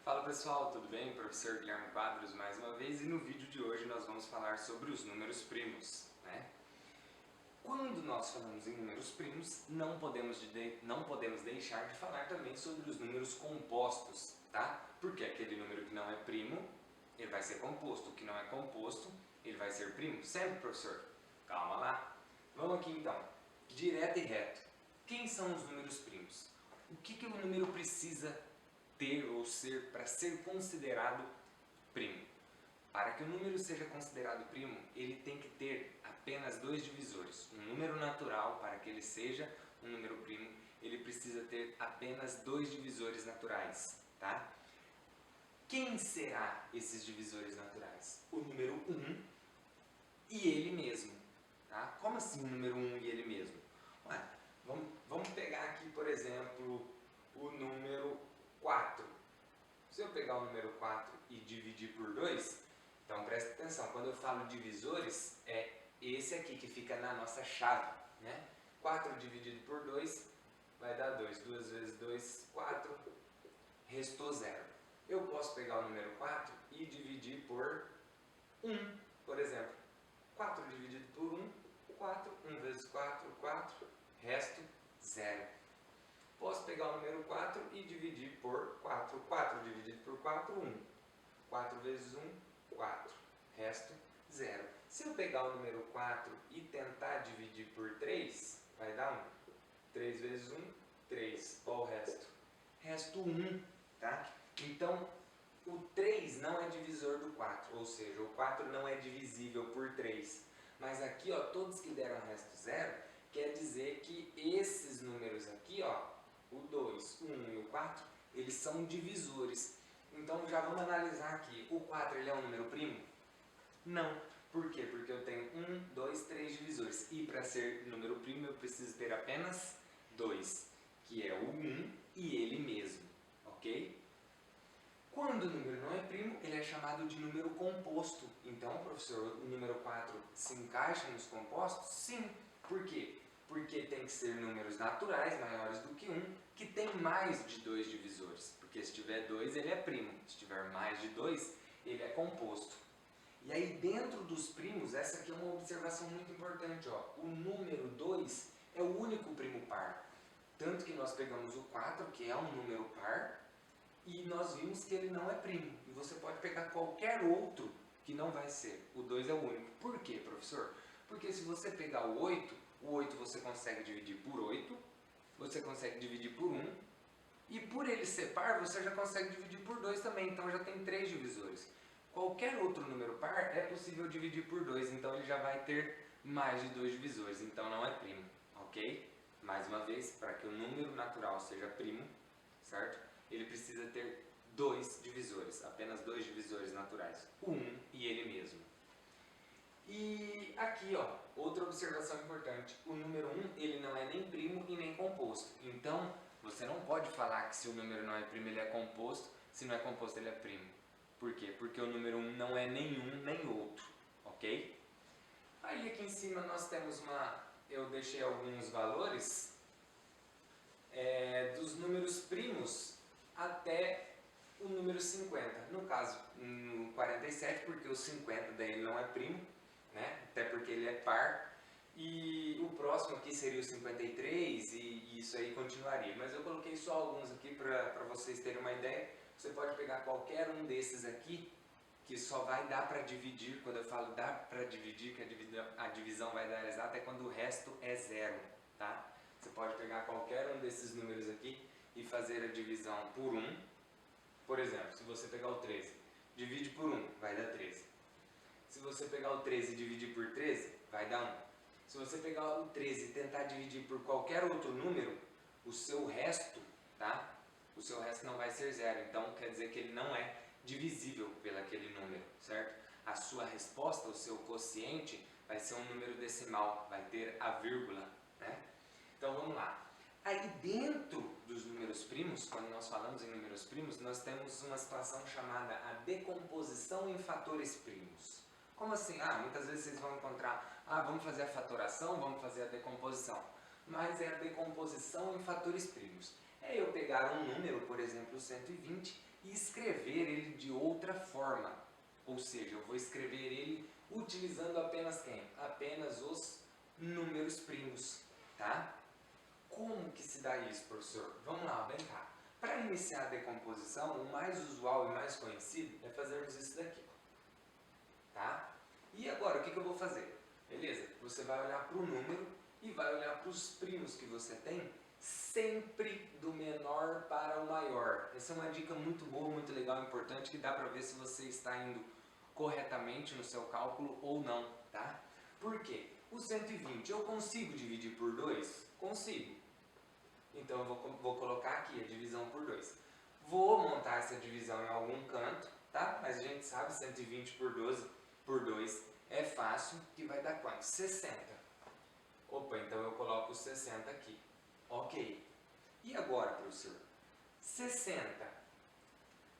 Fala pessoal, tudo bem? Professor Guilherme Quadros mais uma vez e no vídeo de hoje nós vamos falar sobre os números primos, né? Quando nós falamos em números primos, não podemos deixar de falar também sobre os números compostos, tá? Porque aquele número que não é primo, ele vai ser composto, o que não é composto, ele vai ser primo. Sempre, professor? Calma lá. Vamos aqui então, direto e reto. Quem são os números primos? O que o número precisa ter ou ser para ser considerado primo? Para que o número seja considerado primo, ele tem que ter apenas dois divisores. Um número natural, para que ele seja um número primo, ele precisa ter apenas dois divisores naturais, tá? Quem será esses divisores naturais? O número 1 e ele mesmo, tá? Como assim o número 1 e ele mesmo? Ué, vamos pegar aqui, por exemplo, o número 4. Se eu pegar o número 4 e dividir por 2, então presta atenção, quando eu falo divisores, é esse aqui que fica na nossa chave, né? 4 dividido por 2 vai dar 2. 2 vezes 2, 4, restou 0. Eu posso pegar o número 4 e dividir por 1, por exemplo. 4 dividido por 1, 4. 1 vezes 4, 4, resto 0. Posso pegar o número 4 e dividir por 4. 4 dividido por 4, 1. 4 vezes 1, 4. Resto, 0. Se eu pegar o número 4 e tentar dividir por 3, vai dar 1. 3 vezes 1, 3. Qual o resto? Resto 1, tá? Então, o 3 não é divisor do 4, ou seja, o 4 não é divisível por 3. Mas aqui, ó, todos que deram resto 0, quer dizer que esses números aqui, ó, o 2, o 1 e o 4, eles são divisores. Então já vamos analisar aqui. O 4 ele é um número primo? Não. Por quê? Porque eu tenho 1, 2, 3 divisores. E para ser número primo eu preciso ter apenas 2, que é o 1 e ele mesmo. Ok? Quando o número não é primo, ele é chamado de número composto. Então, professor, o número 4 se encaixa nos compostos? Sim. Por quê? Porque tem que ser números naturais, maiores do que 1, que tem mais de 2 divisores. Porque se tiver 2, ele é primo. Se tiver mais de 2, ele é composto. E aí, dentro dos primos, essa aqui é uma observação muito importante. Ó. O número 2 é o único primo par. Tanto que nós pegamos o 4, que é um número par, e nós vimos que ele não é primo. E você pode pegar qualquer outro que não vai ser. O 2 é o único. Por quê, professor? Porque se você pegar o 8 você consegue dividir por 8, você consegue dividir por 1, e por ele ser par, você já consegue dividir por 2 também. Então já tem 3 divisores. Qualquer outro número par é possível dividir por 2, então ele já vai ter mais de 2 divisores. Então não é primo, ok? Mais uma vez, para que o número natural seja primo, certo? Ele precisa ter dois divisores, apenas dois divisores naturais, o 1 e ele mesmo. E aqui, ó, outra observação importante, o número 1 ele não é nem primo e nem composto. Então, você não pode falar que se o número não é primo ele é composto, se não é composto ele é primo. Por quê? Porque o número 1 não é nenhum nem outro, ok? Aí aqui em cima nós temos eu deixei alguns valores dos números primos até o número 50. No caso, no 47, porque o 50 daí não é primo, né? Até porque ele é par. E o próximo aqui seria o 53 e isso aí continuaria. Mas eu coloquei só alguns aqui para vocês terem uma ideia. Você pode pegar qualquer um desses aqui, que só vai dar para dividir. Quando eu falo dá para dividir, que a divisão vai dar exata, é quando o resto é zero, tá? Você pode pegar qualquer um desses números aqui e fazer a divisão por 1. Por exemplo, se você pegar o 13, divide por 1, vai dar 13. Se você pegar o 13 e dividir por 13, vai dar 1. Se você pegar o 13 e tentar dividir por qualquer outro número, o seu resto, tá? O seu resto não vai ser zero. Então, quer dizer que ele não é divisível pelaquele número, certo? A sua resposta, o seu quociente, vai ser um número decimal, vai ter a vírgula, né? Então, vamos lá. Aí, dentro dos números primos, quando nós falamos em números primos, nós temos uma situação chamada a decomposição em fatores primos. Como assim? Muitas vezes vocês vão encontrar, vamos fazer a fatoração, vamos fazer a decomposição. Mas é a decomposição em fatores primos. É eu pegar um número, por exemplo, 120, e escrever forma, ou seja, eu vou escrever ele utilizando apenas quem? Apenas os números primos, tá? Como que se dá isso, professor? Vamos lá, vem cá. Para iniciar a decomposição, o mais usual e mais conhecido é fazermos isso daqui, tá? E agora, o que eu vou fazer? Beleza? Você vai olhar para o número e vai olhar para os primos que você tem, sempre do menor para o maior. Essa é uma dica muito boa, muito legal, importante, que dá para ver se você está indo corretamente no seu cálculo ou não, tá? Por quê? O 120 eu consigo dividir por 2? Consigo. Então eu vou colocar aqui a divisão por 2. Vou montar essa divisão em algum canto, tá? Mas a gente sabe 120 por 12 por 2 é fácil, que vai dar quanto? 60. Opa, então eu coloco 60 aqui. Ok. E agora, professor? 60.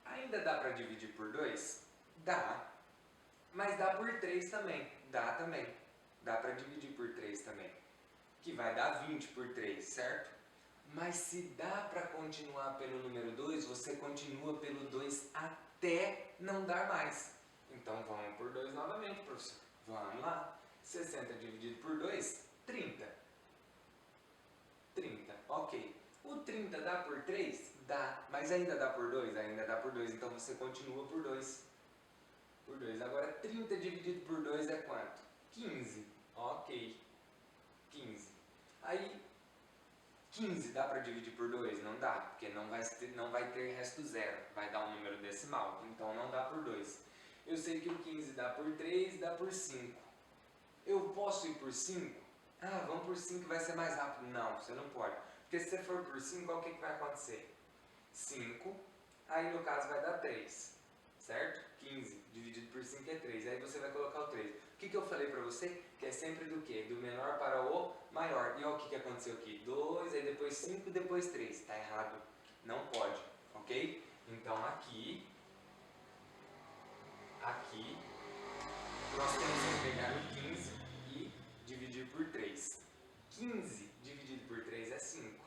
Ainda dá para dividir por 2? Dá. Mas dá por 3 também. Dá também. Dá para dividir por 3 também. Que vai dar 20 por 3, certo? Mas se dá para continuar pelo número 2, você continua pelo 2 até não dar mais. Então vamos por 2 novamente, professor. Vamos lá. 60 dividido por 2, 30. 30, ok. O 30 dá por 3? Dá. Mas ainda dá por 2? Ainda dá por 2. Então você continua por 2. Por 2. Agora 30 dividido por 2 é quanto? 15. Ok. 15. Aí 15 dá para dividir por 2? Não dá, porque não vai ter resto zero, vai dar um número decimal, então não dá por 2. Eu sei que o 15 dá por 3, dá por 5. Eu posso ir por 5? Ah, vamos por 5 vai ser mais rápido. Não, você não pode. Porque se você for por 5, o que vai acontecer? 5, aí no caso vai dar 3, certo? 15 dividido por 5 é 3, aí você vai colocar o 3. O que eu falei para você? Que é sempre do quê? Do menor para o maior. E olha o que aconteceu aqui. 2, aí depois 5, depois 3. Está errado. Não pode, ok? Então aqui, nós temos que pegar o 15 e dividir por 3. 15 dividido por 3 é 5.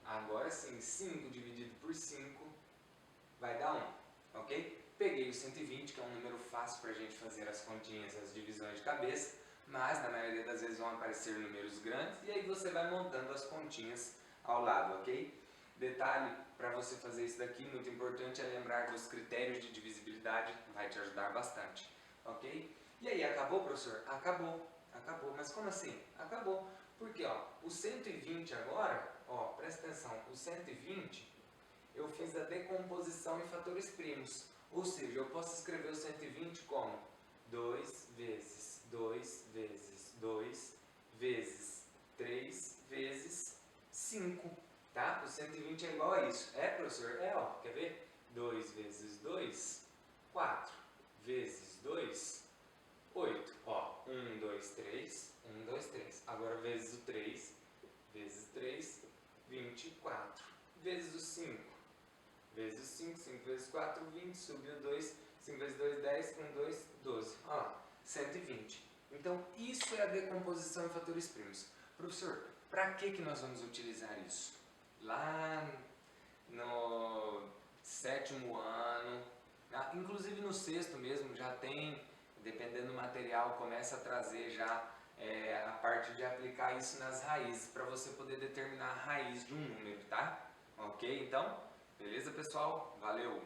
Agora sim, 5 dividido por 5 vai dar 1, ok? Peguei o 120, que é um número fácil para a gente fazer as continhas, as divisões de cabeça, mas na maioria das vezes vão aparecer números grandes e aí você vai montando as continhas ao lado, ok? Detalhe, para você fazer isso daqui, muito importante é lembrar dos critérios de divisibilidade, vai te ajudar bastante, ok? E aí, acabou, professor? Acabou, acabou. Mas como assim? Acabou. Porque, ó, o 120 agora, ó, presta atenção, o 120 eu fiz a decomposição em fatores primos. Ou seja, eu posso escrever o 120 como 2 vezes 2 vezes 2 vezes 3 vezes 5, tá? O 120 é igual a isso. É, professor? É, ó, quer ver? 2 vezes 2, 4 vezes 2, 8. Ó, 1, 2, 3, 1, 2, 3. Agora vezes o 3, vezes 3, 24. Vezes o 5. Vezes 5, 5 vezes 4, 20, subiu 2, 5 vezes 2, 10, 1, 2, 12. Olha lá, 120. Então, isso é a decomposição em fatores primos. Professor, para que nós vamos utilizar isso? Lá no 7º ano, inclusive no 6º mesmo, já tem, dependendo do material, começa a trazer já a parte de aplicar isso nas raízes, para você poder determinar a raiz de um número, tá? Ok? Então, beleza, pessoal? Valeu!